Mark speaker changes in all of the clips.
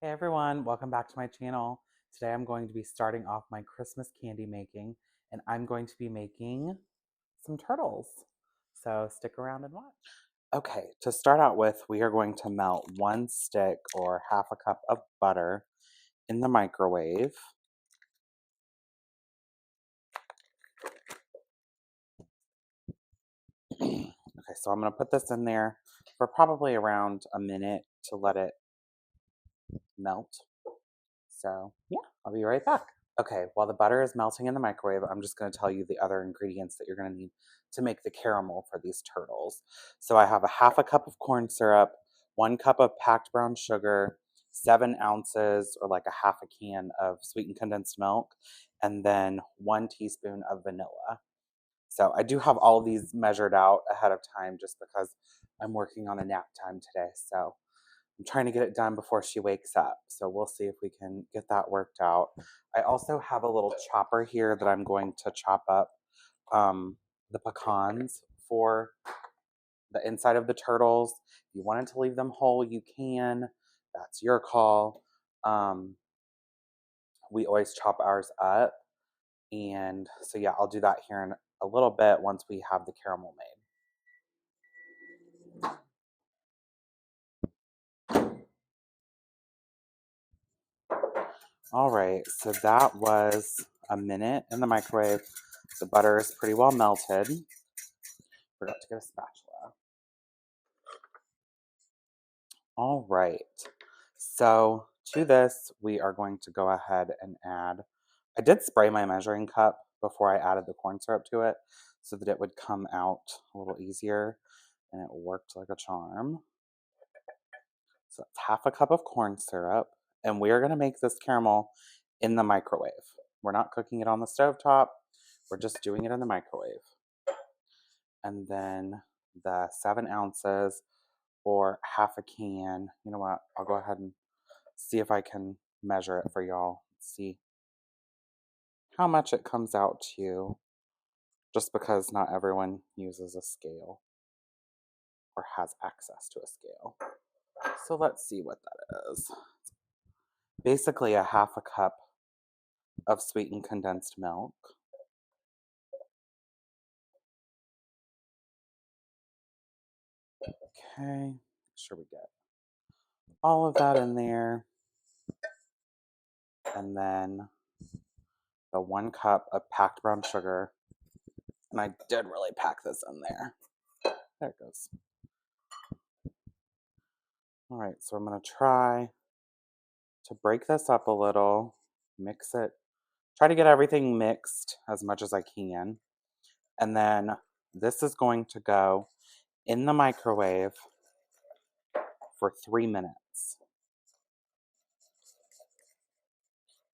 Speaker 1: Hey everyone, welcome back to my channel. Today I'm going to be starting off my Christmas candy making, and I'm going to be making some turtles. So stick around and watch. Okay, to start out with, we are going to melt 1 stick or half a cup of butter in the microwave. Okay, so I'm going to put this in there for probably around a minute to let it melt. So yeah, I'll be right back. Okay, while the butter is melting in the microwave, I'm just going to tell you the other ingredients that you're going to need to make the caramel for these turtles. So I have a half a cup of corn syrup, 1 cup of packed brown sugar, 7 ounces or like a half a can of sweetened condensed milk, and then 1 teaspoon of vanilla. So I do have all of these measured out ahead of time just because I'm working on a nap time today. So I'm trying to get it done before she wakes up. So we'll see if we can get that worked out. I also have a little chopper here that I'm going to chop up the pecans for the inside of the turtles. If you wanted to leave them whole, you can. That's your call. We always chop ours up. And so yeah, I'll do that here in a little bit once we have the caramel made. All right, so that was a minute in the microwave. The butter is pretty well melted. Forgot to get a spatula. All right, so to this, we are going to go ahead and add, I did spray my measuring cup before I added the corn syrup to it so that it would come out a little easier, and it worked like a charm. So that's half a cup of corn syrup, and we are going to make this caramel in the microwave. We're not cooking it on the stovetop. We're just doing it in the microwave. And then the 7 ounces or half a can. You know what? I'll go ahead and see if I can measure it for y'all. See how much it comes out to, just because not everyone uses a scale or has access to a scale. So let's see what that is. Basically a half a cup of sweetened condensed milk. Okay, make sure we get all of that in there. And then the 1 cup of packed brown sugar. And I did really pack this in there. There it goes. All right, so I'm going to try to break this up a little, mix it, try to get everything mixed as much as I can. And then this is going to go in the microwave for 3 minutes.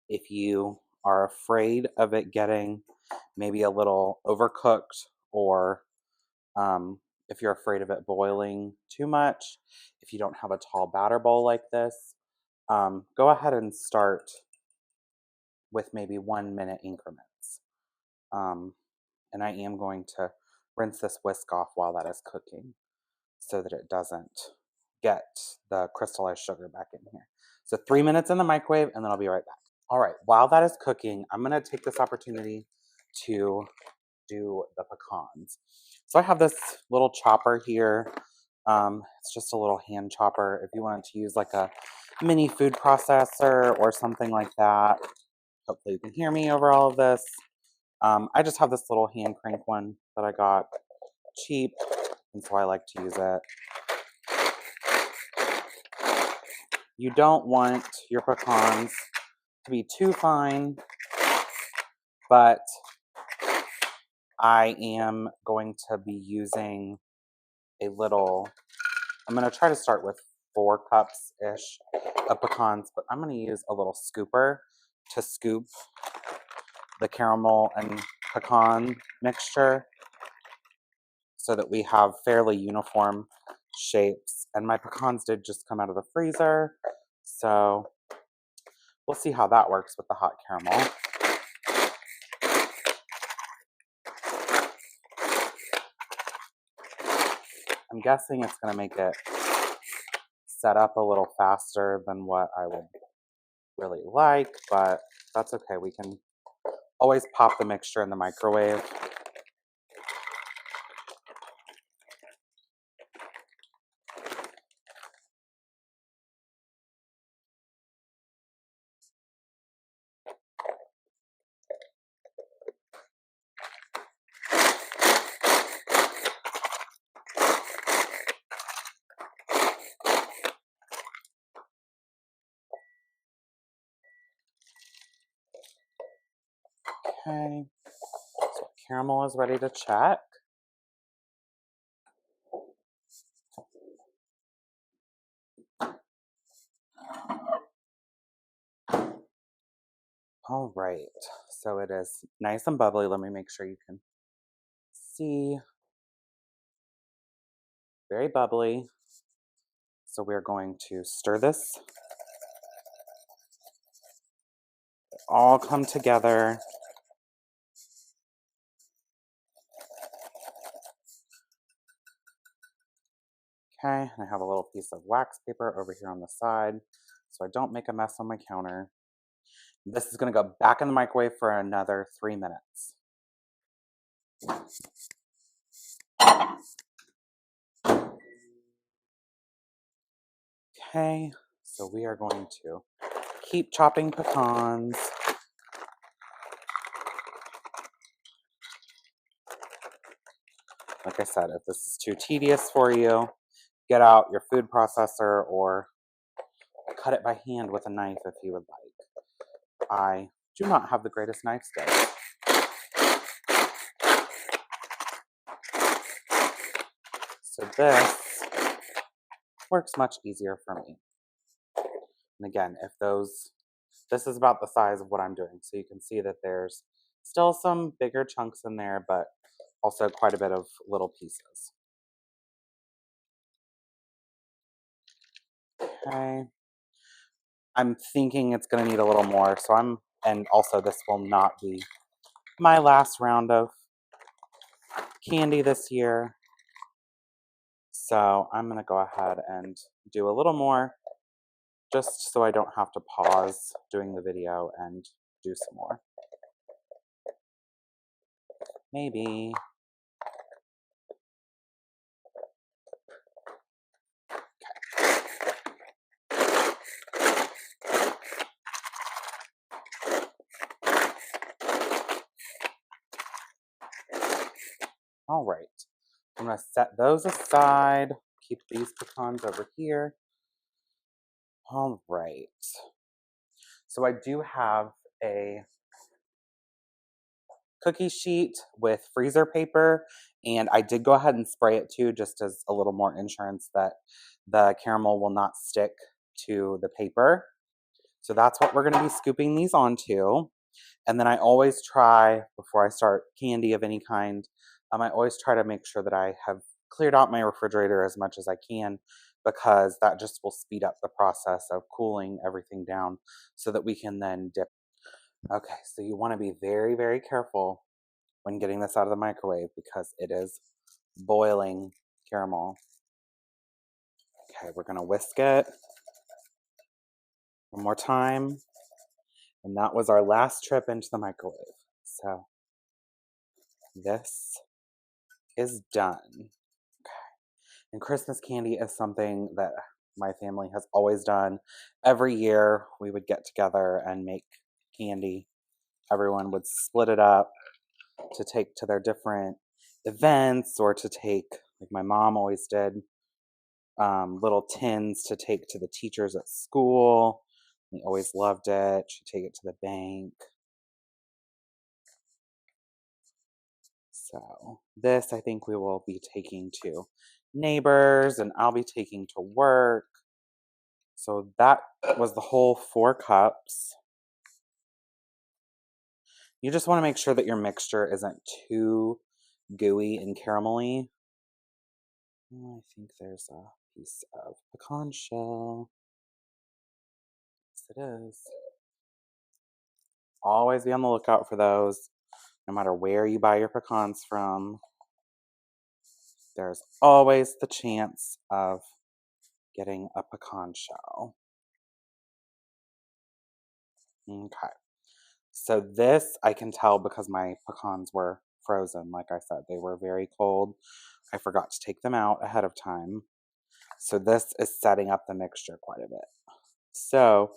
Speaker 1: If you are afraid of it getting maybe a little overcooked, or if you're afraid of it boiling too much, if you don't have a tall batter bowl like this, go ahead and start with maybe 1 minute increments. And I am going to rinse this whisk off while that is cooking so that it doesn't get the crystallized sugar back in here. So 3 minutes in the microwave, and then I'll be right back. All right, while that is cooking, I'm going to take this opportunity to do the pecans. So I have this little chopper here. It's just a little hand chopper. If you wanted to use like a mini food processor or something like that, hopefully you can hear me over all of this. I just have this little hand crank one that I got cheap, and so I like to use it. You don't want your pecans to be too fine, but I am going to be using a little, I'm going to try to start with 4 cups-ish of pecans, but I'm going to use a little scooper to scoop the caramel and pecan mixture so that we have fairly uniform shapes. And my pecans did just come out of the freezer, so we'll see how that works with the hot caramel. I'm guessing it's going to make it set up a little faster than what I would really like, but that's okay. We can always pop the mixture in the microwave. Okay, so caramel is ready to check. All right, so it is nice and bubbly. Let me make sure you can see. Very bubbly. So we're going to stir this, all come together. Okay, and I have a little piece of wax paper over here on the side so I don't make a mess on my counter. This is going to go back in the microwave for another 3 minutes. Okay, so we are going to keep chopping pecans. Like I said, if this is too tedious for you, get out your food processor or cut it by hand with a knife if you would like. I do not have the greatest knife skills. So this works much easier for me. And again, this is about the size of what I'm doing. So you can see that there's still some bigger chunks in there, but also quite a bit of little pieces. Okay. I'm thinking it's going to need a little more. And also this will not be my last round of candy this year. So I'm going to go ahead and do a little more just so I don't have to pause doing the video and do some more. Maybe. All right. I'm going to set those aside. Keep these pecans over here. All right. So I do have a cookie sheet with freezer paper, and I did go ahead and spray it too, just as a little more insurance that the caramel will not stick to the paper. So that's what we're going to be scooping these onto. And then I always try, before I start candy of any kind, I always try to make sure that I have cleared out my refrigerator as much as I can, because that just will speed up the process of cooling everything down so that we can then dip. Okay, so you want to be very, very careful when getting this out of the microwave because it is boiling caramel. Okay, we're going to whisk it one more time. And that was our last trip into the microwave. So this is done. And Christmas candy is something that my family has always done. Every year we would get together and make candy. Everyone would split it up to take to their different events or to take, like my mom always did, little tins to take to the teachers at school. We always loved it. She'd take it to the bank. So this I think we will be taking to neighbors and I'll be taking to work. So that was the whole 4 cups. You just want to make sure that your mixture isn't too gooey and caramelly. Oh, I think there's a piece of pecan shell. Yes, it is. Always be on the lookout for those, no matter where you buy your pecans from. There's always the chance of getting a pecan shell. Okay. So this I can tell because my pecans were frozen. Like I said, they were very cold. I forgot to take them out ahead of time. So this is setting up the mixture quite a bit. So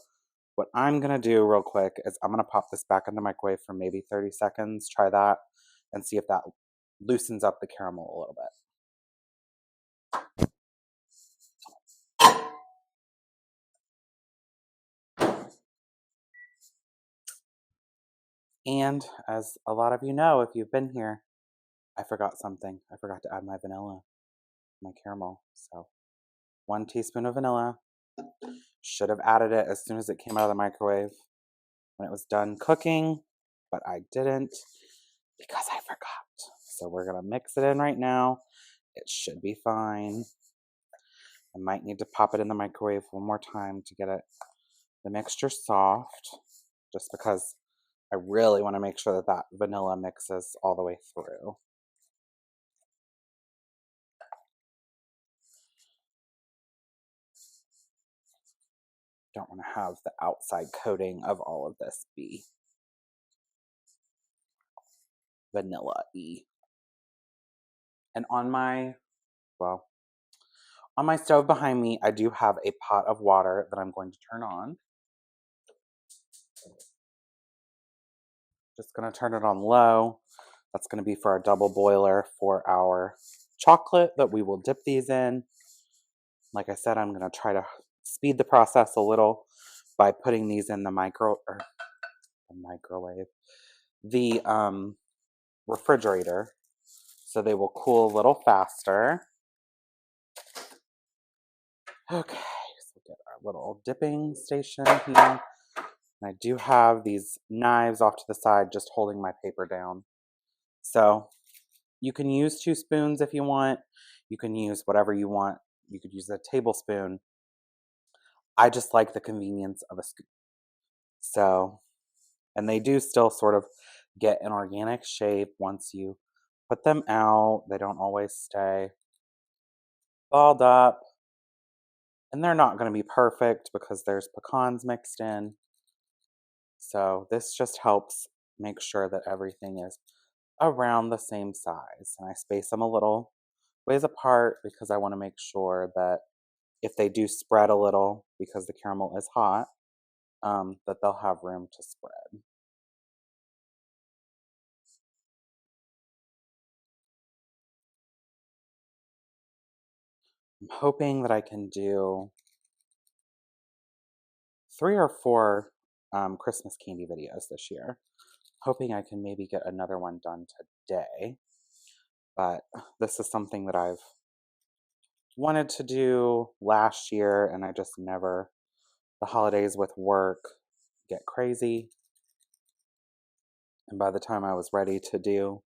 Speaker 1: what I'm going to do real quick is I'm going to pop this back in the microwave for maybe 30 seconds. Try that and see if that loosens up the caramel a little bit. And as a lot of you know, if you've been here, I forgot something. I forgot to add my vanilla, my caramel. So 1 teaspoon of vanilla. Should have added it as soon as it came out of the microwave when it was done cooking, but I didn't because I forgot. So we're going to mix it in right now. It should be fine. I might need to pop it in the microwave one more time to get the mixture soft, just because I really want to make sure that that vanilla mixes all the way through. Don't want to have the outside coating of all of this be vanilla-y. And on my stove behind me, I do have a pot of water that I'm going to turn on. Just going to turn it on low. That's going to be for our double boiler for our chocolate that we will dip these in. Like I said, I'm going to try to speed the process a little by putting these in the refrigerator, so they will cool a little faster. Okay, so we'll get our little dipping station here. And I do have these knives off to the side just holding my paper down. So you can use 2 spoons if you want. You can use whatever you want. You could use a tablespoon. I just like the convenience of a scoop. So, and they do still sort of get an organic shape once you put them out. They don't always stay balled up. And they're not going to be perfect because there's pecans mixed in. So this just helps make sure that everything is around the same size. And I space them a little ways apart because I want to make sure that if they do spread a little, because the caramel is hot, that they'll have room to spread. I'm hoping that I can do 3 or 4 Christmas candy videos this year. Hoping I can maybe get another one done today. But this is something that I've wanted to do last year, and I just never, the holidays with work get crazy. And by the time I was ready to do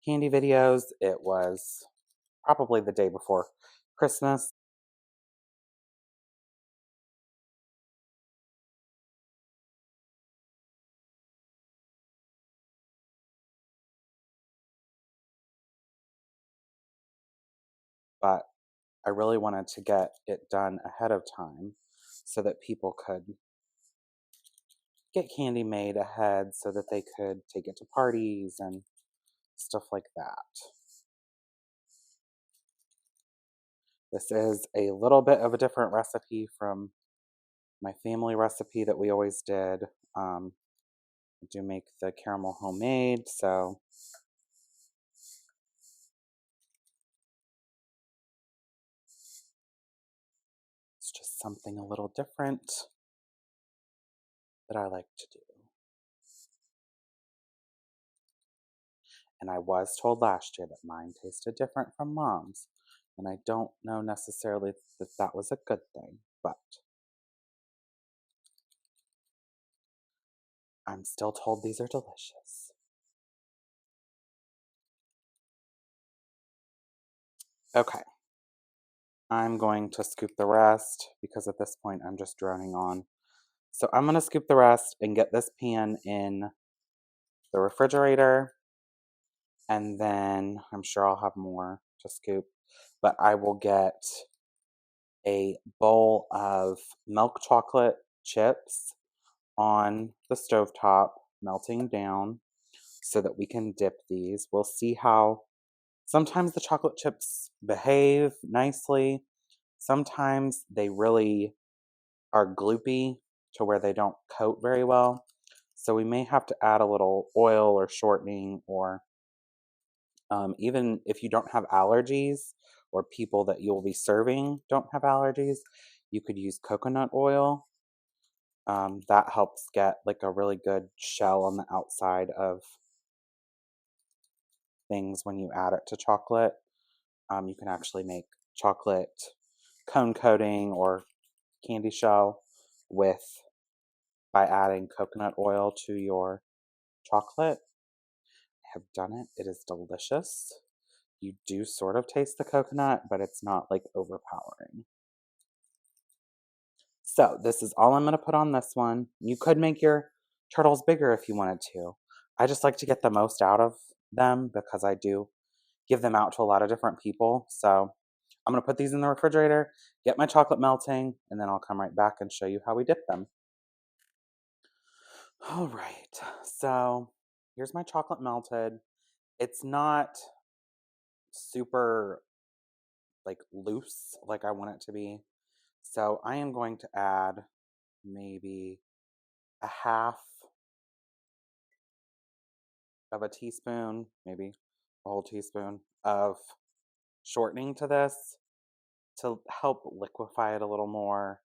Speaker 1: candy videos, it was probably the day before Christmas. But I really wanted to get it done ahead of time so that people could get candy made ahead so that they could take it to parties and stuff like that. This is a little bit of a different recipe from my family recipe that we always did. I do make the caramel homemade, so it's just something a little different that I like to do. And I was told last year that mine tasted different from mom's, and I don't know necessarily that that was a good thing, but I'm still told these are delicious. Okay, I'm going to scoop the rest because at this point I'm just droning on. So I'm going to scoop the rest and get this pan in the refrigerator, and then I'm sure I'll have more to scoop, but I will get a bowl of milk chocolate chips on the stovetop, melting down so that we can dip these. We'll see how sometimes the chocolate chips behave nicely. Sometimes they really are gloopy to where they don't coat very well. So we may have to add a little oil or shortening, or even if you don't have allergies or people that you'll be serving don't have allergies, you could use coconut oil. That helps get like a really good shell on the outside of things when you add it to chocolate. You can actually make chocolate cone coating or candy shell with by adding coconut oil to your chocolate. I have done it. It is delicious. You do sort of taste the coconut, but it's not like overpowering. So this is all I'm going to put on this one. You could make your turtles bigger if you wanted to. I just like to get the most out of them because I do give them out to a lot of different people. So I'm going to put these in the refrigerator, get my chocolate melting, and then I'll come right back and show you how we dip them. All right, so here's my chocolate melted. It's not super like loose like I want it to be. So I am going to add maybe a half of a teaspoon, maybe a whole teaspoon of shortening to this to help liquefy it a little more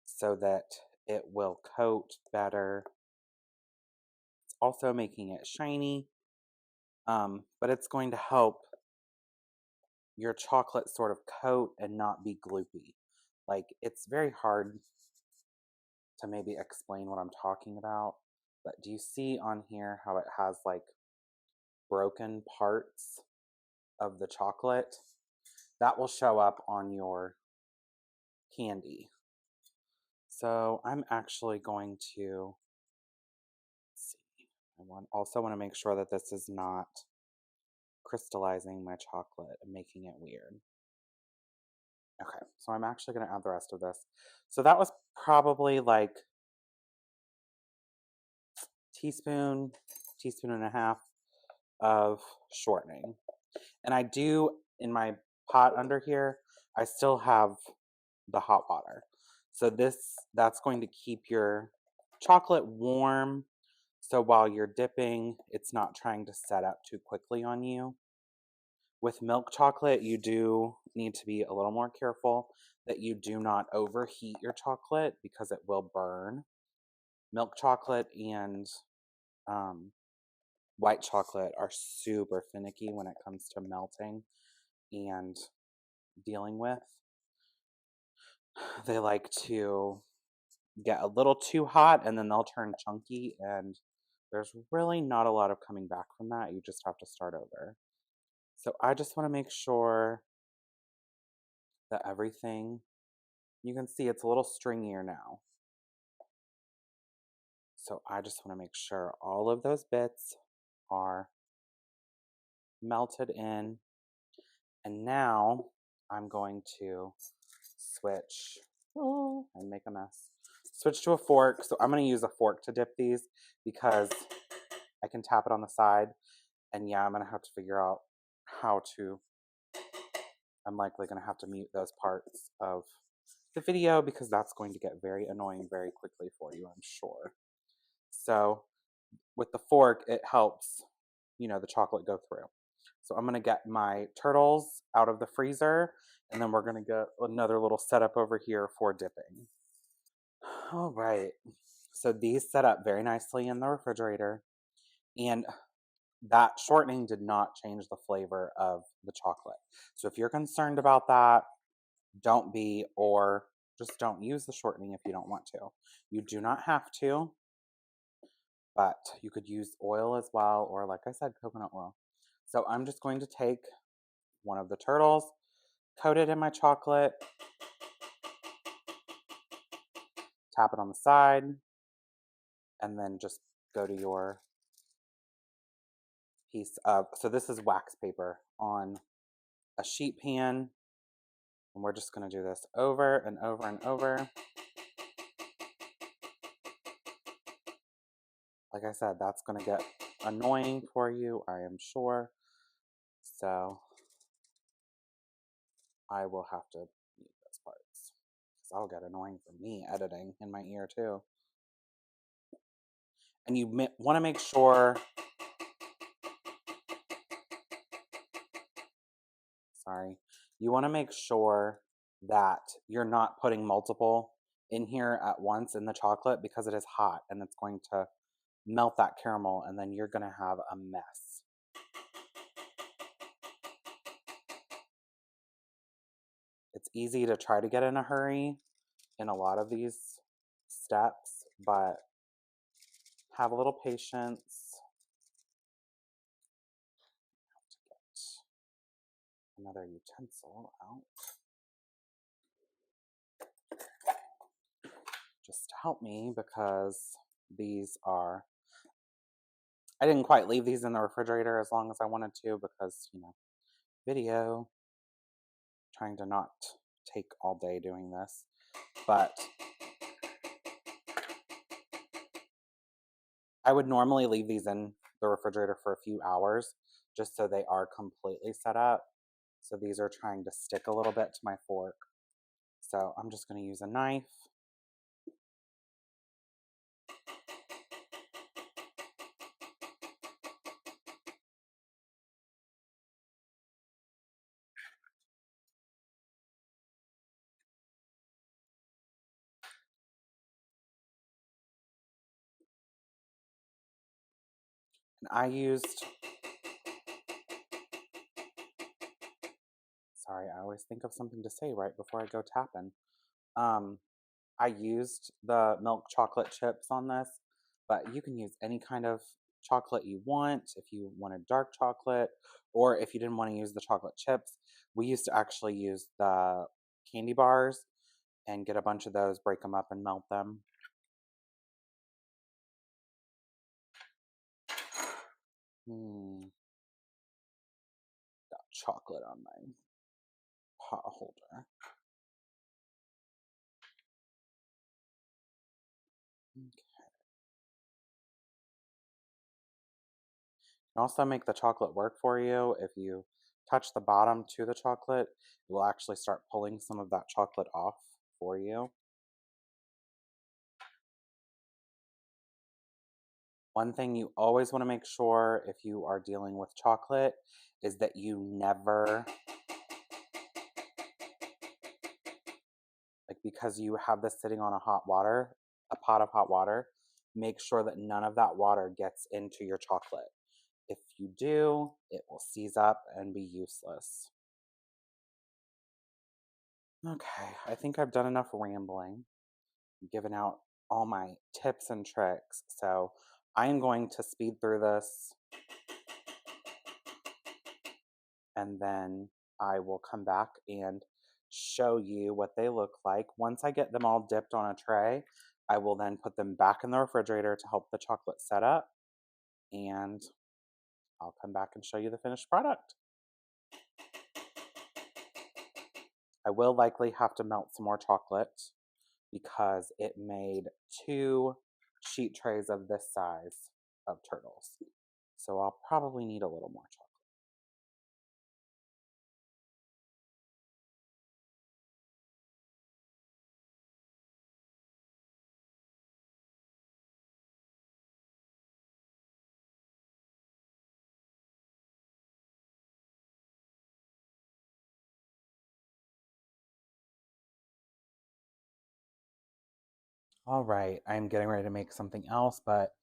Speaker 1: so that it will coat better. It's also making it shiny, but it's going to help your chocolate sort of coat and not be gloopy. Like, it's very hard to maybe explain what I'm talking about, but do you see on here how it has like broken parts of the chocolate? That will show up on your candy. So I'm actually going to see. I also want to make sure that this is not crystallizing my chocolate and making it weird. Okay, so I'm actually going to add the rest of this. So that was probably like teaspoon, teaspoon and a half of shortening. And I do, in my pot under here, I still have the hot water. So that's going to keep your chocolate warm. So while you're dipping, it's not trying to set up too quickly on you. With milk chocolate, you do need to be a little more careful that you do not overheat your chocolate because it will burn. Milk chocolate and white chocolate are super finicky when it comes to melting and dealing with. They like to get a little too hot and then they'll turn chunky, and there's really not a lot of coming back from that. You just have to start over. So I just want to make sure that everything, you can see it's a little stringier now. So I just want to make sure all of those bits are melted in. And now I'm going to switch and make a mess. Switch to a fork. So I'm going to use a fork to dip these because I can tap it on the side. And yeah, I'm going to have to figure out how to. I'm likely going to have to mute those parts of the video because that's going to get very annoying very quickly for you, I'm sure. So with the fork, it helps, the chocolate go through. So I'm going to get my turtles out of the freezer, and then we're going to get another little setup over here for dipping. All right. So these set up very nicely in the refrigerator, and that shortening did not change the flavor of the chocolate. So if you're concerned about that, don't be, or just don't use the shortening if you don't want to. You do not have to, but you could use oil as well, or like I said, coconut oil. So I'm just going to take one of the turtles, coat it in my chocolate, tap it on the side, and then just go to your piece of, so this is wax paper on a sheet pan, and we're just going to do this over and over and over. like I said, that's going to get annoying for you, I am sure. So I will have to mute those parts because that'll get annoying for me editing in my ear too. And you want to make sure, sorry, you want to make sure that you're not putting multiple in here at once in the chocolate because it is hot and it's going to melt that caramel and then you're going to have a mess. It's easy to try to get in a hurry in a lot of these steps, but have a little patience. Another utensil out just to help me because these are, I didn't quite leave these in the refrigerator as long as I wanted to because, you know, video, trying to not take all day doing this, but I would normally leave these in the refrigerator for a few hours just so they are completely set up. So these are trying to stick a little bit to my fork. So I'm just going to use a knife. And I used, sorry, I always think of something to say right before I go tapping. I used the milk chocolate chips on this, but you can use any kind of chocolate you want. If you wanted dark chocolate, or if you didn't want to use the chocolate chips, we used to actually use the candy bars and get a bunch of those, break them up and melt them. Got chocolate on my pot holder. Okay. You can also make the chocolate work for you. If you touch the bottom to the chocolate, it will actually start pulling some of that chocolate off for you. One thing you always want to make sure if you are dealing with chocolate is that you never, like because you have this sitting on a pot of hot water, make sure that none of that water gets into your chocolate. If you do, it will seize up and be useless. Okay, I think I've done enough rambling, given out all my tips and tricks. So I am going to speed through this and then I will come back and show you what they look like. Once I get them all dipped on a tray, I will then put them back in the refrigerator to help the chocolate set up, and I'll come back and show you the finished product. I will likely have to melt some more chocolate because it made 2 sheet trays of this size of turtles. So I'll probably need a little more chocolate. All right, I'm getting ready to make something else, but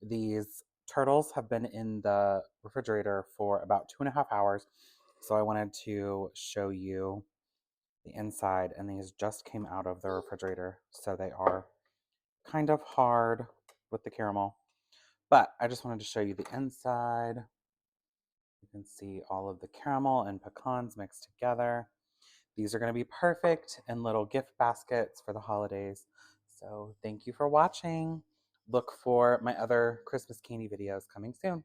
Speaker 1: these turtles have been in the refrigerator for about 2.5 hours. So I wanted to show you the inside, and these just came out of the refrigerator. So they are kind of hard with the caramel, but I just wanted to show you the inside. You can see all of the caramel and pecans mixed together. These are going to be perfect in little gift baskets for the holidays. So thank you for watching. Look for my other Christmas candy videos coming soon.